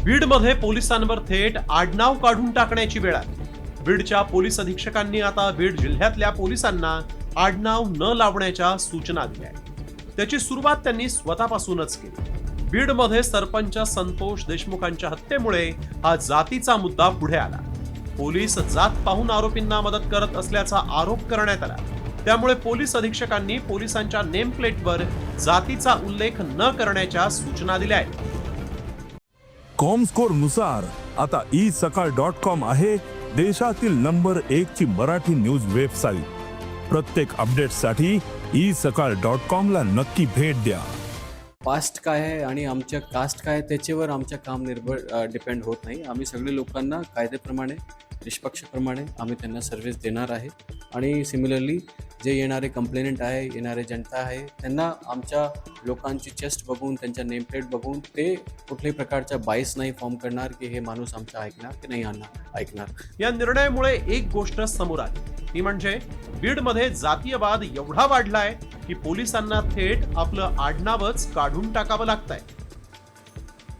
बीडमध्ये पोलिसांवर थेट आडनाव काढून टाकण्याची वेळ आली। बीडच्या पोलीस अधीक्षकांनी आता बीड जिल्ह्यातल्या पोलिसांना आडनाव न लावण्याच्या सूचना दिल्या आहेत। त्याची सुरुवात त्यांनी स्वतःपासूनच केली। बीडमध्ये सरपंच संतोष देशमुखांच्या हत्येमुळे हा जातीचा मुद्दा पुढे आला। पोलीस जात पाहून आरोपींना मदत करत असल्याचा आरोप करण्यात आला। त्यामुळे पोलीस अधीक्षकांनी पोलिसांच्या नेम प्लेटवर जातीचा उल्लेख न करण्याच्या सूचना दिल्या आहेत। कॉमस्कोर नुसार आता isakal.com आहे देशातील नंबर 1 ची मराठी न्यूज वेबसाईट। प्रत्येक अपडेटसाठी isakal.com ला नक्की भेट द्या। पास्ट काय आहे आणि आमच्या कास्ट काय आहे त्याच्यावर आमचं काम डिपेंड होत नाही। आम्ही सगळे लोकांना कायद्याप्रमाणे निष्पक्षप्रमाणे आम्ही त्यांना सर्व्हिस देणार आहे। आणि सिमिलरली जे येणारे कंप्लेनंट आहे, येणारे जनता आहे, त्यांना आमच्या लोकांची चेस्ट बघून, त्यांच्या नेम प्लेट बघून ते कुठल्याही प्रकारचा बायस नाही फॉर्म करणार की हे माणूस आमचा ऐकणार की नाही ऐकणार। या निर्णयामुळे एक गोष्ट समोर आली, ती म्हणजे बीडमध्ये जातीयवाद एवढा वाढलाय की पोलिसांना थेट आपलं आडनावच काढून टाकावं लागतंय।